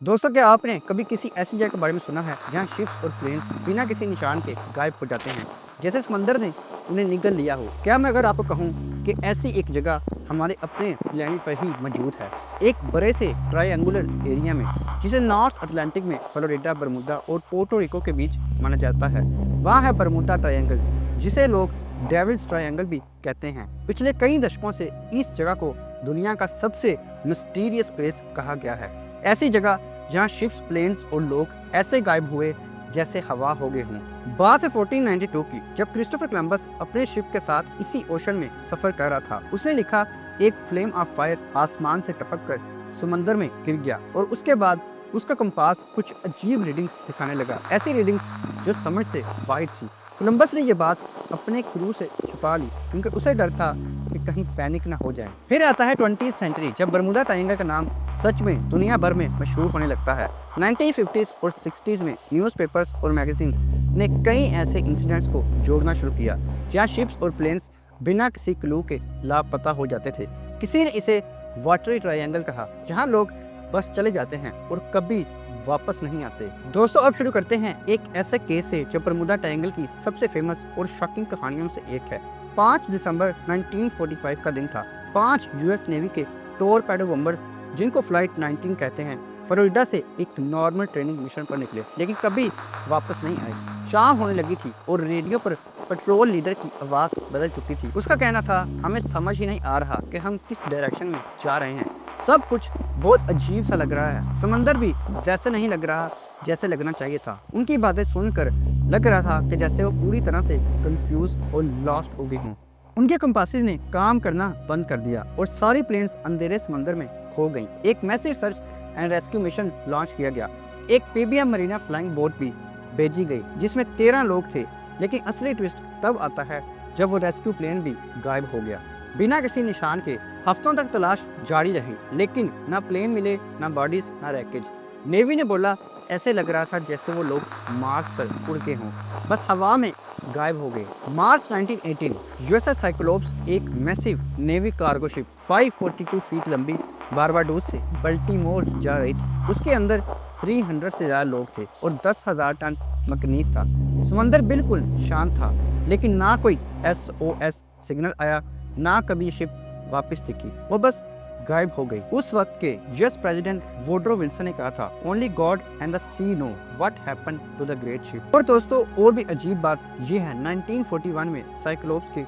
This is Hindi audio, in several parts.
दोस्तों, क्या आपने कभी किसी ऐसी जगह के बारे में सुना है जहां शिप्स और प्लेन्स बिना किसी निशान के गायब हो जाते हैं, जैसे समंदर ने उन्हें निगल लिया हो? क्या मैं अगर आपको कहूं कि ऐसी एक जगह हमारे अपने प्लेनेट पर ही मौजूद है, एक बड़े से ट्रायंगुलर एरिया में, जिसे नॉर्थ अटलांटिक में फ्लोरिडा, बरमूदा और पोर्टो रिको के बीच माना जाता है। वहाँ है बरमूदा ट्रायंगल, जिसे लोग डेविल्स ट्रायंगल भी कहते हैं। पिछले कई दशकों से इस जगह को दुनिया का सबसे मिस्टीरियस प्लेस कहा गया है। ऐसी जगह जहां शिप्स, प्लेन्स और लोग ऐसे गायब हुए जैसे हवा हो गए हों। बात है 1492 की, जब क्रिस्टोफर कोलंबस अपने शिप के साथ इसी ओशन में सफर कर रहा था। उसने लिखा, एक फ्लेम ऑफ फायर आसमान से टपक कर समंदर में गिर गया और उसके बाद उसका कंपास कुछ अजीब रीडिंग्स दिखाने लगा, ऐसी रीडिंग्स जो समझ से बाहर थी। कोलंबस ने यह बात अपने क्रू से छुपा ली क्योंकि उसे डर था कि कहीं पैनिक ना हो जाए। फिर आता है 20वीं सेंचुरी, जब बरमूदा ट्रायंगल का नाम सच में दुनिया भर में मशहूर होने लगता है। 1950s और 60s में न्यूज़पेपर्स और मैगजीन्स ने कई ऐसे इंसिडेंट्स को जोड़ना शुरू किया जहां शिप्स और प्लेन्स बिना किसी क्लू के लापता हो जाते थे। किसी ने इसे वाटरी ट्रायंगल कहा, जहां लोग बस चले जाते हैं और कभी वापस नहीं आते। दोस्तों, अब शुरू करते हैं एक ऐसे केस से जो बरमूदा ट्रायंगल की सबसे फेमस और शॉकिंग कहानियों में से एक है। 5 दिसंबर 1945 का दिन था। 5 यूएस नेवी के टॉरपेडो बम्बर्स, जिनको फ्लाइट 19 कहते हैं, फ्लोरिडा से एक नॉर्मल ट्रेनिंग मिशन पर निकले, लेकिन कभी वापस नहीं आए। शाम होने लगी थी और रेडियो पर पेट्रोल लीडर की आवाज़ बदल चुकी थी। उसका कहना था, हमें समझ ही नहीं आ रहा कि हम किस डायरेक्शन में जा रहे हैं। सब कुछ बहुत अजीब सा लग रहा है। समंदर भी वैसे नहीं लग रहा जैसे लगना चाहिए था। उनकी बातें सुनकर लग रहा था कि जैसे वो पूरी तरह से कंफ्यूज और लॉस्ट हो गए हों। उनके कंपासेस ने काम करना बंद कर दिया और सारी प्लेन्स अंधेरे समंदर में खो गईं। एक massive search and rescue mission launch किया गया। एक पीबीएम मरीना फ्लाइंग बोट भी भेजी गई जिसमें 13 लोग थे। लेकिन असली ट्विस्ट तब आता है जब वो रेस्क्यू प्लेन भी गायब हो गया, बिना किसी निशान के। हफ्तों तक तलाश जारी रही, लेकिन ना प्लेन मिले, ना बॉडीज, ना रैकेज। नेवी ने बोला, ऐसे लग रहा था जैसे वो लोग मार्स पर उड़ के हों, बस हवा में गायब हो गए। मार्च 1918, यूएसएस साइक्लोप्स, एक massive navy cargo ship 542 feet लंबी, बारबाडोस से बल्टीमोर जा रही थी। उसके अंदर 300 से ज़्यादा लोग थे और 10,000 टन मैग्नीज था। समंदर बिल्कुल शांत था, लेकिन ना कोई SOS सिग्नल आया, ना कभी शिप वापस दिखी। वो बस गायब हो गई। उस वक्त के यूएस प्रेसिडेंट वुडरो विल्सन ने कहा था, only God and the sea know what happened to the great ship. और दोस्तों, और भी अजीब बात ये है, 1941 में साइक्लोप्स के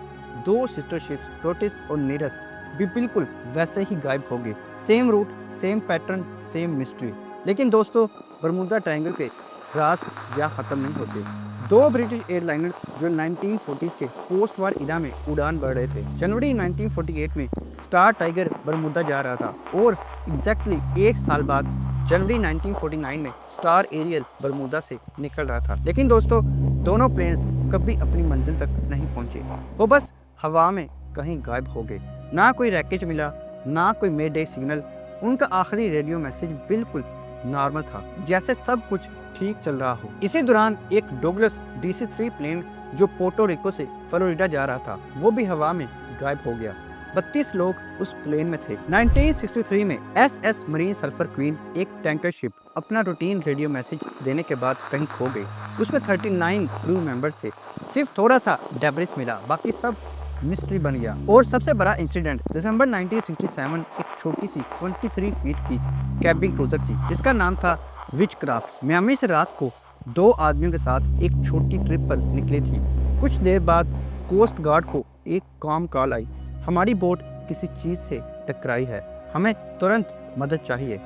2 सिस्टर शिप्स प्रोटिस और नीरस भी बिल्कुल वैसे ही गायब हो गए। Same route, same pattern, same mystery. लेकिन दोस्तों, बरमूदा ट्रायंगल के राज यहाँ खत्म नहीं होते। 2 ब्रिटिश एयरलाइनर्स जो 1940s के पोस्ट वार इरा में उड़ान भर रहे थे। जनवरी 1948 में स्टार टाइगर बरमूदा जा रहा था और एग्जैक्टली 1 साल बाद जनवरी 1949 में स्टार एरियल बरमूदा से निकल रहा था। लेकिन दोस्तों, दोनों प्लेन्स कभी अपनी मंजिल तक नहीं पहुंचे। वो बस हवा में कहीं गायब हो गए। ना कोई रैकेज मिला, ना कोई मेडे सिग्नल। उनका आखिरी रेडियो मैसेज बिल्कुल नॉर्मल था, जैसे सब कुछ ठीक चल रहा हो। इसी दौरान एक डोगलस DC-3 प्लेन जो पोर्टो रिको से फ्लोरिडा जा रहा था, वो भी हवा में गायब हो गया। 32 लोग उस प्लेन में थे। 1963 में SS मरीन सल्फर क्वीन, एक टैंकर शिप, अपना रूटीन रेडियो मैसेज देने के बाद कहीं खो गई। उसमें 39 क्रू मेंबर्स थे। सिर्फ थोड़ा सा डेब्रिस मिला, बाकी सब मिस्ट्री बन गया। और सबसे बड़ा इंसिडेंट दिसंबर 1967, एक छोटी सी 23 फीट की कैबिन क्रूजर थी जिसका नाम था विचक्राफ्ट। मियामी से रात को 2 आदमियों के साथ एक छोटी ट्रिप पर निकली थी। कुछ देर बाद कोस्ट गार्ड को एक कॉम कॉल आई, हमारी बोट किसी चीज़ से टकराई है, हमें तुरंत मदद चाहिए।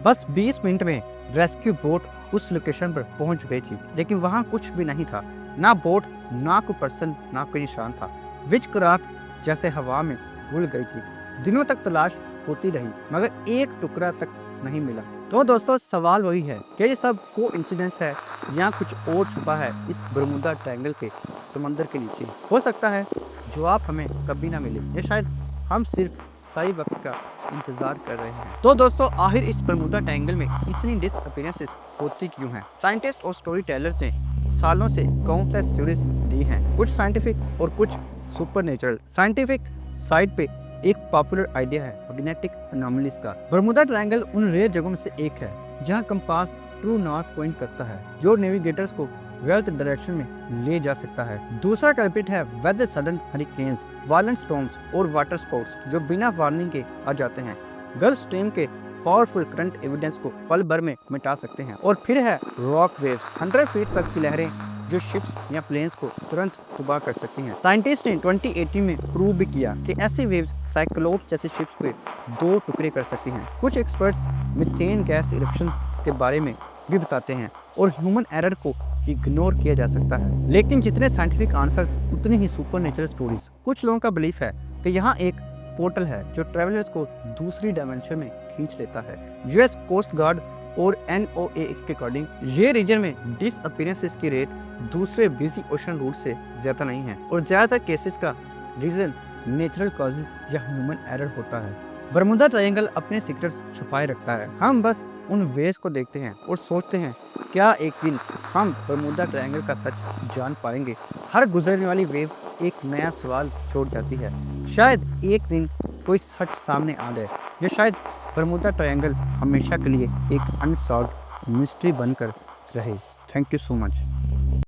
बस 20 मिनट में रेस्क्यू बोट उस लोकेशन पर पहुंच गई थी, लेकिन वहां कुछ भी नहीं था, ना बोट, ना कोई पर्सन, ना कोई निशान था। विचक्राफ्ट जैसे हवा में भूल गई थी। दिनों तक तलाश होती रही, मगर एक टुकड़ा तक नहीं मिला। तो दोस्तों, सवाल वही है कि ये सब कोइंसिडेंस है या कुछ और छुपा है इस बरमूदा ट्रायंगल के समंदर के नीचे। हो सकता है जवाब हमें कभी ना मिले, या शायद हम सिर्फ सही वक्त का इंतजार कर रहे हैं। तो दोस्तों, आखिर इस बरमूदा ट्रायंगल में इतनी डिसअपीयरेंसेस होती क्यों हैं? साइंटिस्ट और स्टोरी टेलर्स ने सालों से काउंटलेस थ्योरीज दी हैं, कुछ साइंटिफिक और कुछ सुपरनेचुरल। साइंटिफिक साइड पे एक पॉपुलर आइडिया है मैग्नेटिक अनोमलीज का। बरमूदा ट्रायंगल उन रेयर जगहों में से एक है जहां कंपास ट्रू नॉर्थ पॉइंट करता है, जो नेविगेटर्स को गलत डायरेक्शन में ले जा सकता है। दूसरा कल्प्रिट है weather sudden hurricanes, violent storms और वाटर स्पोर्ट्स जो बिना वार्निंग के आ जाते हैं। गल्फ स्ट्रीम के पावरफुल करंट एविडेंस को पल भर में मिटा सकते हैं। और फिर है रॉक वेव्स, 100 फीट तक की लहरें जो शिप्स या प्लेन्स को तुरंत तबाह कर सकती हैं। साइंटिस्ट ने 2018 में प्रूव भी किया कि ऐसी वेव्स साइक्लोप्स जैसे शिप्स को 2 टुकड़े कर सकती हैं। कुछ एक्सपर्ट्स मीथेन गैस इरप्शन के बारे में भी बताते हैं और ह्यूमन एरर को इग्नोर किया जा सकता है। लेकिन जितने साइंटिफिक आंसर्स उतनी ही सुपरनेचुरल स्टोरीज। कुछ लोगों का बिलीफ है कि यहाँ एक पोर्टल है जो ट्रैवलर्स को दूसरी डायमेंशन में खींच लेता है। यूएस कोस्ट गार्ड और NOAA के अकॉर्डिंग ये रीजन में डिसअपीयरेंसेस की रेट दूसरे बिजी ओशन रूट से ज़्यादा नहीं है और ज़्यादातर केसेस का रीज़न नेचुरल कॉजेज या ह्यूमन एरर होता है। बरमुदा ट्रायंगल अपने सीक्रेट्स छुपाए रखता है। हम बस उन वेव्स को देखते हैं और सोचते हैं क्या एक दिन हम बरमुदा ट्रायंगल का सच जान पाएंगे। हर गुजरने वाली वेव एक नया सवाल छोड़ जाती है। शायद एक दिन कोई सच सामने आ जाए या शायद बरमुदा ट्रायंगल हमेशा के लिए एक अनसॉल्व्ड मिस्ट्री बनकर रहे। Thank you so much.